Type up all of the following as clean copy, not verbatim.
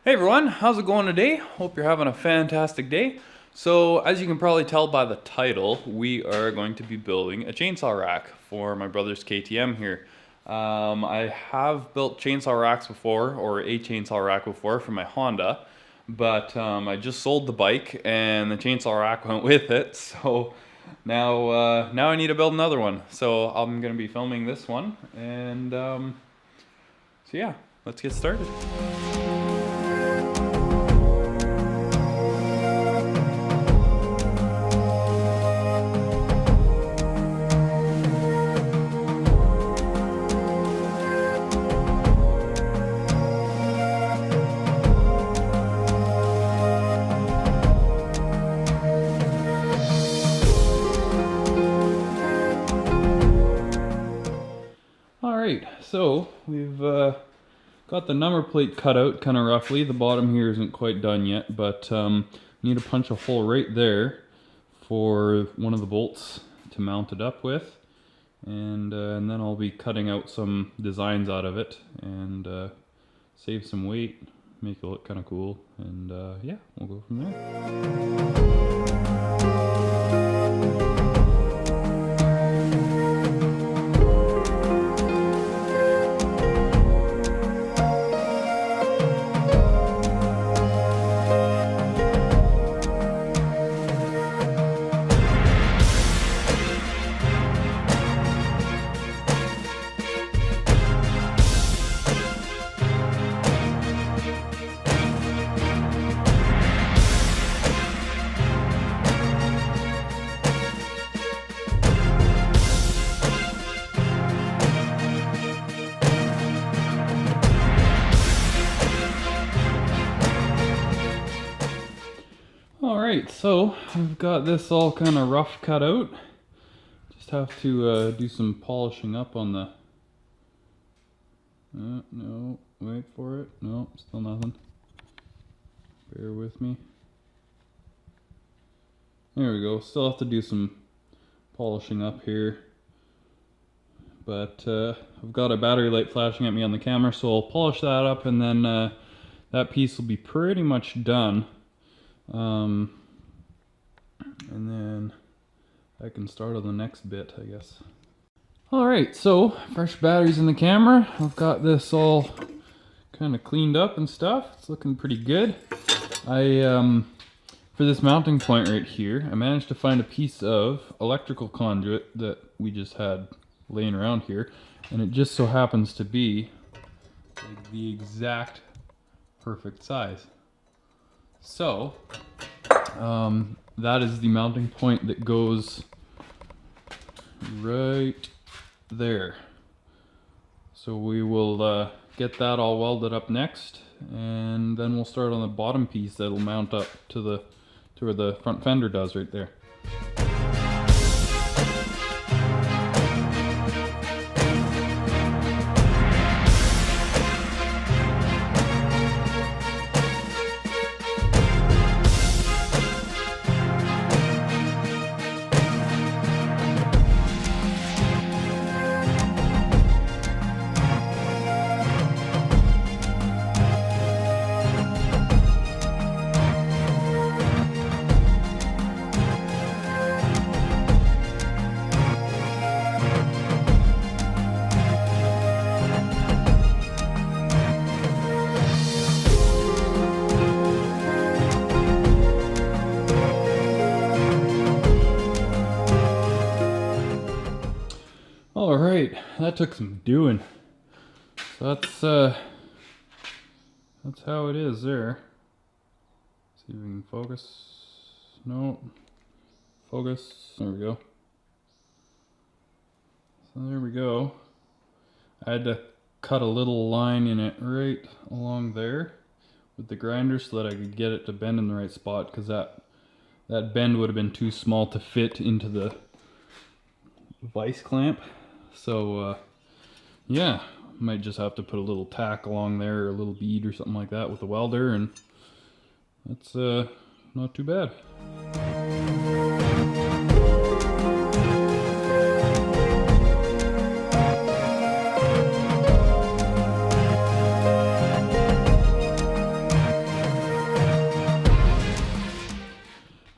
Hey everyone, how's it going today? Hope you're having a fantastic day. So, as you can probably tell by the title, we are going to be building a chainsaw rack for my brother's KTM here. I have built chainsaw racks before, or a chainsaw rack before for my Honda, but I just sold the bike and the chainsaw rack went with it, so now I need to build another one. So I'm going to be filming this one, and so yeah, let's get started. Alright, so we've got the number plate cut out kind of roughly. The bottom here isn't quite done yet, but need to punch a hole right there for one of the bolts to mount it up with. And then I'll be cutting out some designs out of it and save some weight, make it look kind of cool, and yeah, we'll go from there. Alright, so I've got this all kind of rough cut out. Just have to do some polishing up on the... no, wait for it. No, still nothing. Bear with me. There we go. Still have to do some polishing up here. But I've got a battery light flashing at me on the camera, so I'll polish that up and then that piece will be pretty much done. And then I can start on the next bit, I guess. Alright, so fresh batteries in the camera. I've got this all kind of cleaned up and stuff. It's looking pretty good. For this mounting point right here, I managed to find a piece of electrical conduit that we just had laying around here, and it just so happens to be like the exact perfect size. So, that is the mounting point that goes right there. So we will get that all welded up next, and then we'll start on the bottom piece that'll mount up to where the front fender does right there. Alright, that took some doing. So that's how it is there. See if we can focus. No. Focus. There we go. So there we go. I had to cut a little line in it right along there with the grinder so that I could get it to bend in the right spot, because that bend would have been too small to fit into the vice clamp. So yeah, might just have to put a little tack along there or a little bead or something like that with the welder, and that's not too bad.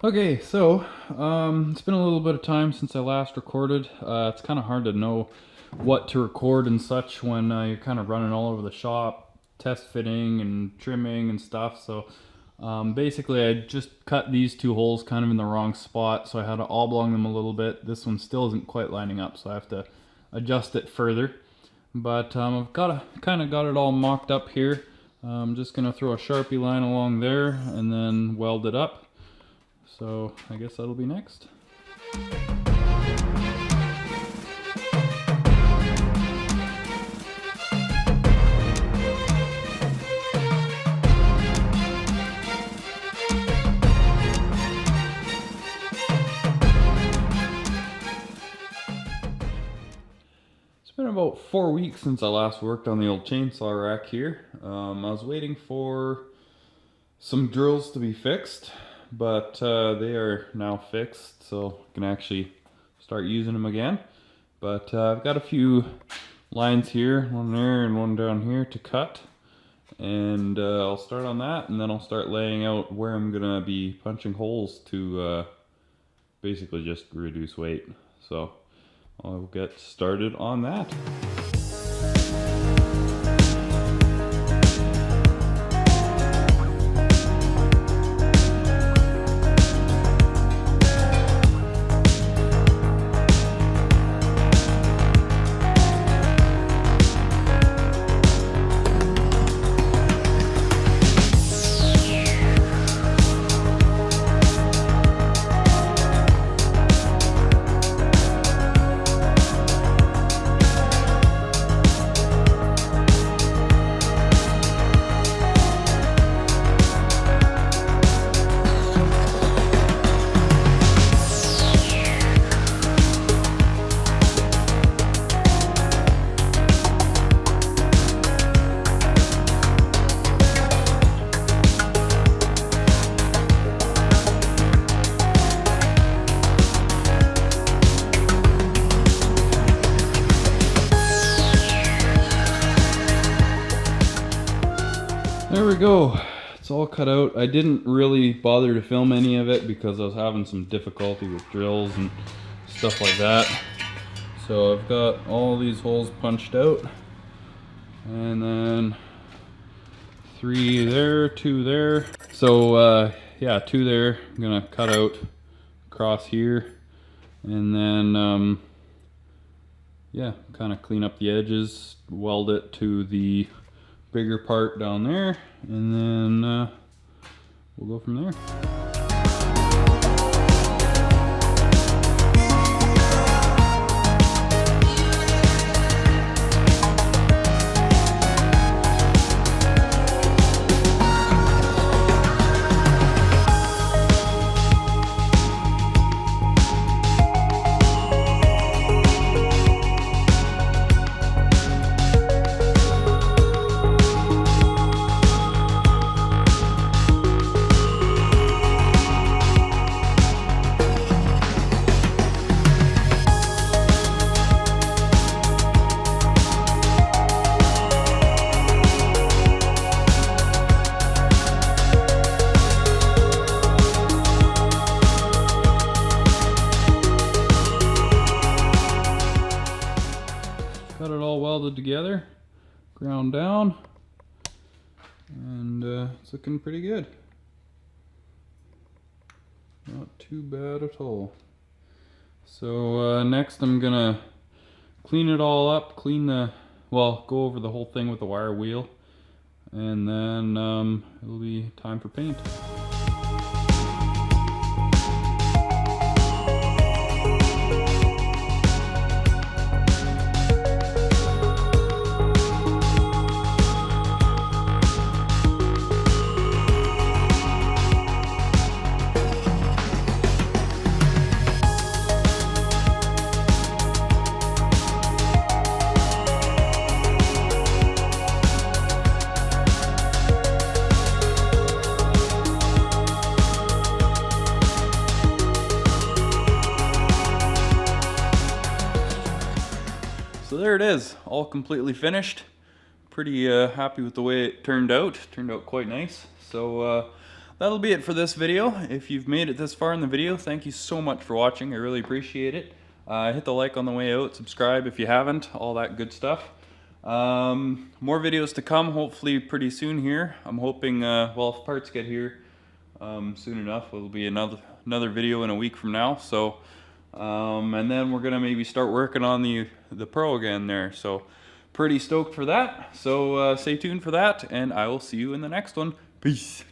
Okay, so it's been a little bit of time since I last recorded. It's kind of hard to know what to record and such when you're kind of running all over the shop, test fitting and trimming and stuff. So basically I just cut these two holes kind of in the wrong spot, so I had to oblong them a little bit. This one still isn't quite lining up, so I have to adjust it further. But I've kind of got it all mocked up here. I'm just gonna throw a Sharpie line along there and then weld it up. So I guess that'll be next. It's been about 4 weeks since I last worked on the old chainsaw rack here. I was waiting for some drills to be fixed, but they are now fixed, so I can actually start using them again. But I've got a few lines here, one there and one down here to cut, and I'll start on that, and then I'll start laying out where I'm gonna be punching holes to basically just reduce weight. So I'll get started on that. There we go. It's all cut out. I didn't really bother to film any of it because I was having some difficulty with drills and stuff like that. So I've got all these holes punched out, and then 3 there, 2 there. So yeah, 2 there. I'm gonna cut out across here, and then yeah, kind of clean up the edges, weld it to the bigger part down there, and then we'll go from there. Got it all welded together, ground down, and it's looking pretty good. Not too bad at all. So next I'm gonna clean it all up, go over the whole thing with the wire wheel, and then it'll be time for paint. So there it is, all completely finished. Pretty happy with the way it turned out. Turned out quite nice. So that'll be it for this video. If you've made it this far in the video, thank you so much for watching. I really appreciate it. Hit the like on the way out, subscribe if you haven't, all that good stuff. More videos to come, hopefully pretty soon here. I'm hoping, well, if parts get here soon enough, it'll be another video in a week from now. So, and then we're gonna maybe start working on the Pro again there. So, pretty stoked for that. So stay tuned for that, and I will see you in the next one. Peace.